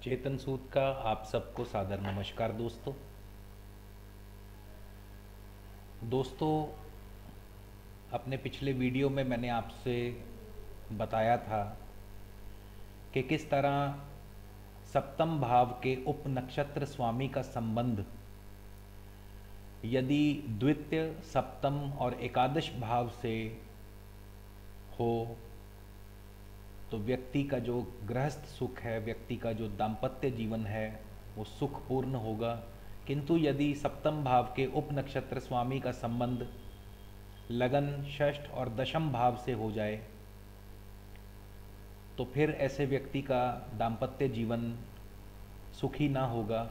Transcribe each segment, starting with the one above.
चेतन सूद का आप सबको सादर नमस्कार दोस्तों। अपने पिछले वीडियो में मैंने आपसे बताया था कि किस तरह सप्तम भाव के उप नक्षत्र स्वामी का संबंध यदि द्वितीय, सप्तम और एकादश भाव से हो तो व्यक्ति का जो गृहस्थ सुख है, व्यक्ति का जो दाम्पत्य जीवन है वो सुखपूर्ण होगा। किंतु यदि सप्तम भाव के उप नक्षत्र स्वामी का संबंध लगन, षष्ठ और दशम भाव से हो जाए तो फिर ऐसे व्यक्ति का दाम्पत्य जीवन सुखी ना होगा,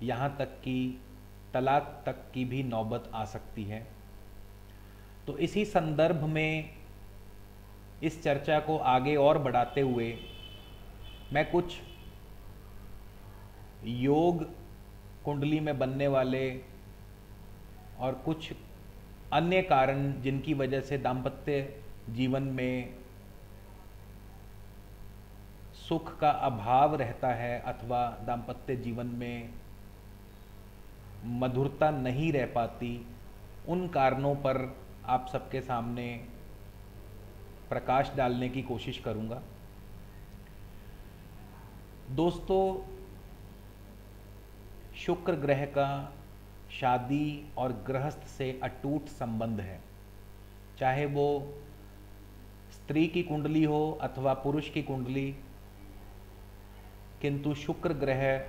यहाँ तक कि तलाक तक की भी नौबत आ सकती है। तो इसी संदर्भ में इस चर्चा को आगे और बढ़ाते हुए मैं कुछ योग कुंडली में बनने वाले और कुछ अन्य कारण जिनकी वजह से दाम्पत्य जीवन में सुख का अभाव रहता है अथवा दाम्पत्य जीवन में मधुरता नहीं रह पाती, उन कारणों पर आप सबके सामने प्रकाश डालने की कोशिश करूंगा। दोस्तों, शुक्र ग्रह का शादी और गृहस्थ से अटूट संबंध है, चाहे वो स्त्री की कुंडली हो अथवा पुरुष की कुंडली। किंतु शुक्र ग्रह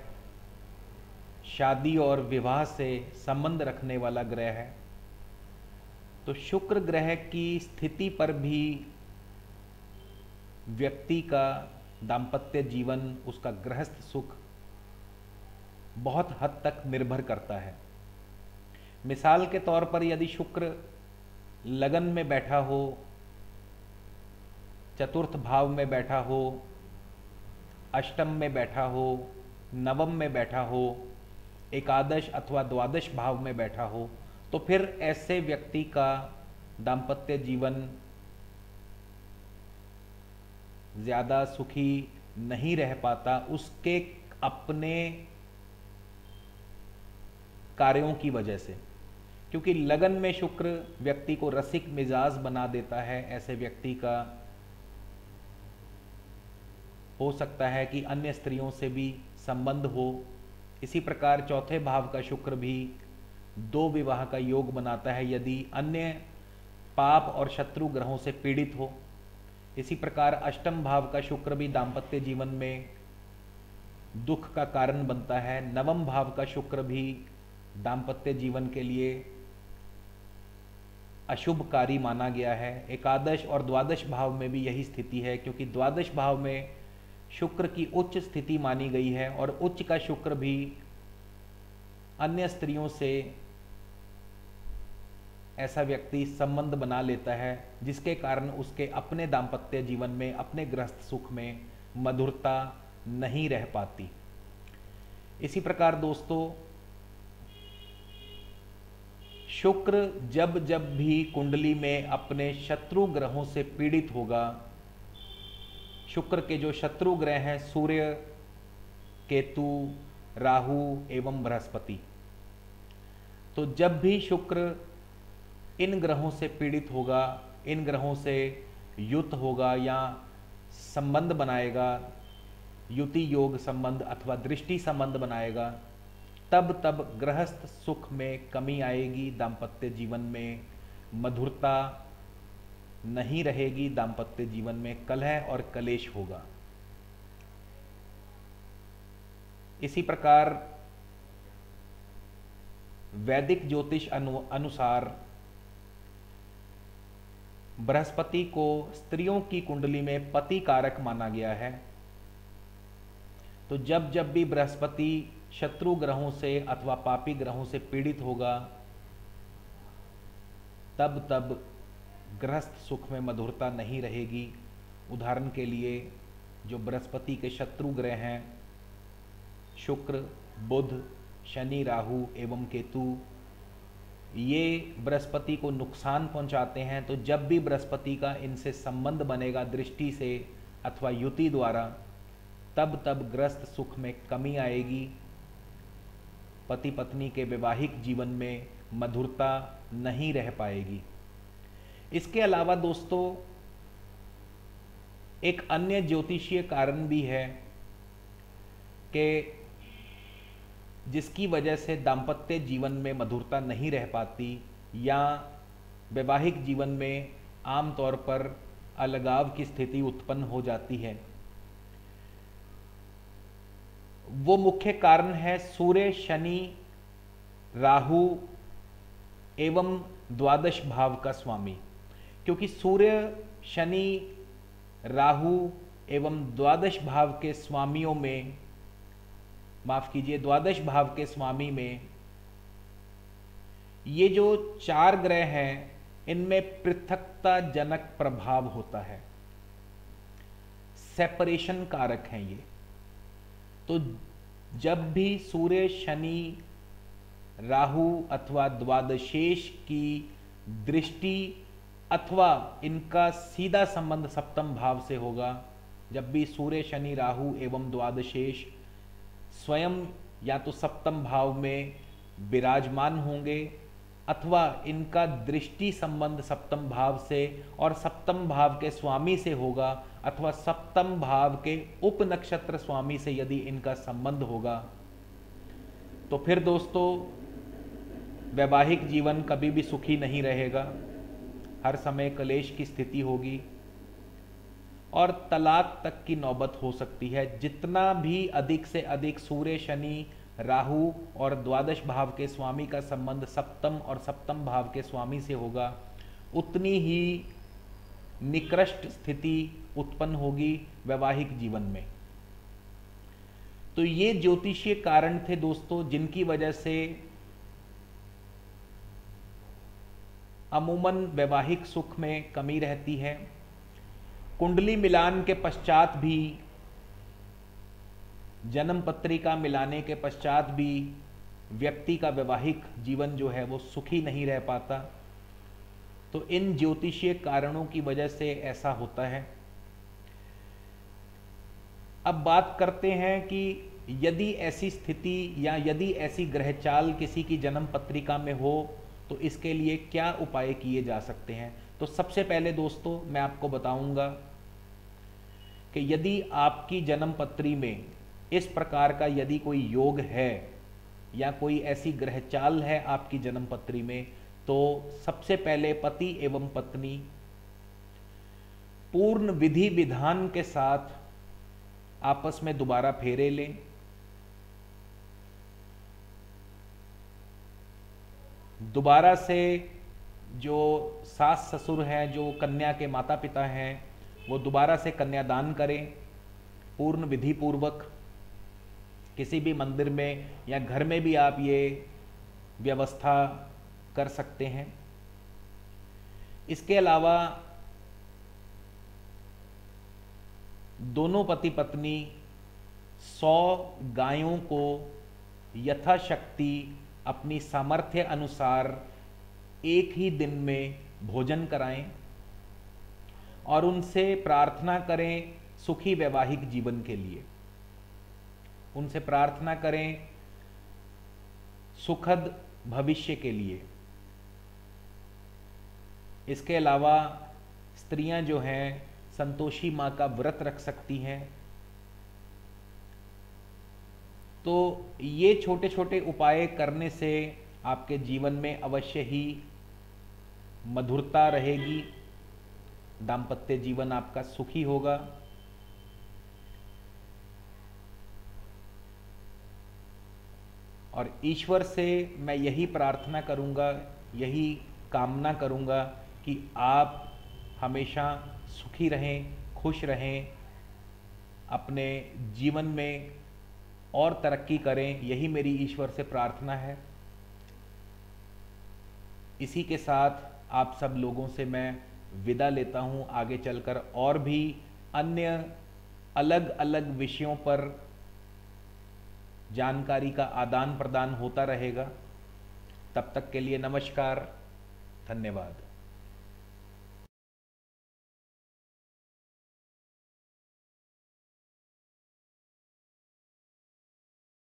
शादी और विवाह से संबंध रखने वाला ग्रह है। तो शुक्र ग्रह की स्थिति पर भी व्यक्ति का दाम्पत्य जीवन, उसका गृहस्थ सुख बहुत हद तक निर्भर करता है। मिसाल के तौर पर यदि शुक्र लगन में बैठा हो, चतुर्थ भाव में बैठा हो, अष्टम में बैठा हो, नवम में बैठा हो, एकादश अथवा द्वादश भाव में बैठा हो, तो फिर ऐसे व्यक्ति का दाम्पत्य जीवन ज़्यादा सुखी नहीं रह पाता, उसके अपने कार्यों की वजह से। क्योंकि लगन में शुक्र व्यक्ति को रसिक मिजाज बना देता है। ऐसे व्यक्ति का हो सकता है कि अन्य स्त्रियों से भी संबंध हो। इसी प्रकार चौथे भाव का शुक्र भी दो विवाह का योग बनाता है यदि अन्य पाप और शत्रु ग्रहों से पीड़ित हो। इसी प्रकार अष्टम भाव का शुक्र भी दाम्पत्य जीवन में दुख का कारण बनता है। नवम भाव का शुक्र भी दाम्पत्य जीवन के लिए अशुभकारी माना गया है। एकादश और द्वादश भाव में भी यही स्थिति है, क्योंकि द्वादश भाव में शुक्र की उच्च स्थिति मानी गई है और उच्च का शुक्र भी अन्य स्त्रियों से ऐसा व्यक्ति संबंध बना लेता है जिसके कारण उसके अपने दाम्पत्य जीवन में, अपने गृहस्थ सुख में मधुरता नहीं रह पाती। इसी प्रकार दोस्तों, शुक्र जब जब भी कुंडली में अपने शत्रु ग्रहों से पीड़ित होगा, शुक्र के जो शत्रु ग्रह हैं सूर्य, केतु, राहु एवं बृहस्पति, तो जब भी शुक्र इन ग्रहों से पीड़ित होगा, इन ग्रहों से युत होगा या संबंध बनाएगा, युति योग संबंध अथवा दृष्टि संबंध बनाएगा, तब तब गृहस्थ सुख में कमी आएगी, दाम्पत्य जीवन में मधुरता नहीं रहेगी, दाम्पत्य जीवन में कलह और कलेश होगा। इसी प्रकार वैदिक ज्योतिष अनुसार बृहस्पति को स्त्रियों की कुंडली में पति कारक माना गया है। तो जब जब भी बृहस्पति शत्रु ग्रहों से अथवा पापी ग्रहों से पीड़ित होगा, तब तब गृहस्थ सुख में मधुरता नहीं रहेगी। उदाहरण के लिए जो बृहस्पति के शत्रु ग्रह हैं शुक्र, बुध, शनि, राहु एवं केतु, ये बृहस्पति को नुकसान पहुंचाते हैं। तो जब भी बृहस्पति का इनसे संबंध बनेगा दृष्टि से अथवा युति द्वारा, तब तब ग्रस्त सुख में कमी आएगी। पति पत्नी के वैवाहिक जीवन में मधुरता नहीं रह पाएगी। इसके अलावा दोस्तों एक अन्य ज्योतिषीय कारण भी है कि जिसकी वजह से दाम्पत्य जीवन में मधुरता नहीं रह पाती या वैवाहिक जीवन में आमतौर पर अलगाव की स्थिति उत्पन्न हो जाती है, वो मुख्य कारण है सूर्य शनि राहु एवं द्वादश भाव का स्वामी। क्योंकि सूर्य शनि राहु एवं द्वादश भाव के स्वामियों में, माफ कीजिए, द्वादश भाव के स्वामी में ये जो 4 ग्रह हैं इनमें पृथकता जनक प्रभाव होता है, सेपरेशन कारक हैं ये। तो जब भी सूर्य शनि राहु अथवा द्वादशेश की दृष्टि अथवा इनका सीधा संबंध सप्तम भाव से होगा, जब भी सूर्य शनि राहु एवं द्वादशेश स्वयं या तो सप्तम भाव में विराजमान होंगे अथवा इनका दृष्टि संबंध सप्तम भाव से और सप्तम भाव के स्वामी से होगा अथवा सप्तम भाव के उप नक्षत्र स्वामी से यदि इनका संबंध होगा, तो फिर दोस्तों वैवाहिक जीवन कभी भी सुखी नहीं रहेगा, हर समय क्लेश की स्थिति होगी और तलाक तक की नौबत हो सकती है। जितना भी अधिक से अधिक सूर्य शनि राहु और द्वादश भाव के स्वामी का संबंध सप्तम और सप्तम भाव के स्वामी से होगा, उतनी ही निकृष्ट स्थिति उत्पन्न होगी वैवाहिक जीवन में। तो ये ज्योतिषीय कारण थे दोस्तों जिनकी वजह से अमूमन वैवाहिक सुख में कमी रहती है। कुंडली मिलान के पश्चात भी, जन्म पत्रिका मिलाने के पश्चात भी व्यक्ति का वैवाहिक जीवन जो है वो सुखी नहीं रह पाता। तो इन ज्योतिषीय कारणों की वजह से ऐसा होता है। अब बात करते हैं कि यदि ऐसी स्थिति या यदि ऐसी ग्रहचाल किसी की जन्म पत्रिका में हो तो इसके लिए क्या उपाय किए जा सकते हैं। तो सबसे पहले दोस्तों मैं आपको बताऊंगा कि यदि आपकी जन्म पत्री में इस प्रकार का यदि कोई योग है या कोई ऐसी ग्रहचाल है आपकी जन्म पत्री में, तो सबसे पहले पति एवं पत्नी पूर्ण विधि विधान के साथ आपस में दोबारा फेरे लें। दोबारा से जो सास ससुर हैं, जो कन्या के माता पिता हैं, वो दोबारा से कन्यादान करें पूर्ण विधि पूर्वक। किसी भी मंदिर में या घर में भी आप ये व्यवस्था कर सकते हैं। इसके अलावा दोनों पति पत्नी 100 गायों को यथाशक्ति अपनी सामर्थ्य अनुसार एक ही दिन में भोजन कराएं और उनसे प्रार्थना करें सुखी वैवाहिक जीवन के लिए। उनसे प्रार्थना करें सुखद भविष्य के लिए। इसके अलावा स्त्रियां जो हैं संतोषी मां का व्रत रख सकती हैं। तो ये छोटे छोटे उपाय करने से आपके जीवन में अवश्य ही मधुरता रहेगी, दाम्पत्य जीवन आपका सुखी होगा। और ईश्वर से मैं यही प्रार्थना करूंगा, यही कामना करूंगा कि आप हमेशा सुखी रहें, खुश रहें, अपने जीवन में और तरक्की करें, यही मेरी ईश्वर से प्रार्थना है। इसी के साथ आप सब लोगों से मैं विदा लेता हूं। आगे चलकर और भी अन्य अलग अलग विषयों पर जानकारी का आदान प्रदान होता रहेगा। तब तक के लिए नमस्कार, धन्यवाद।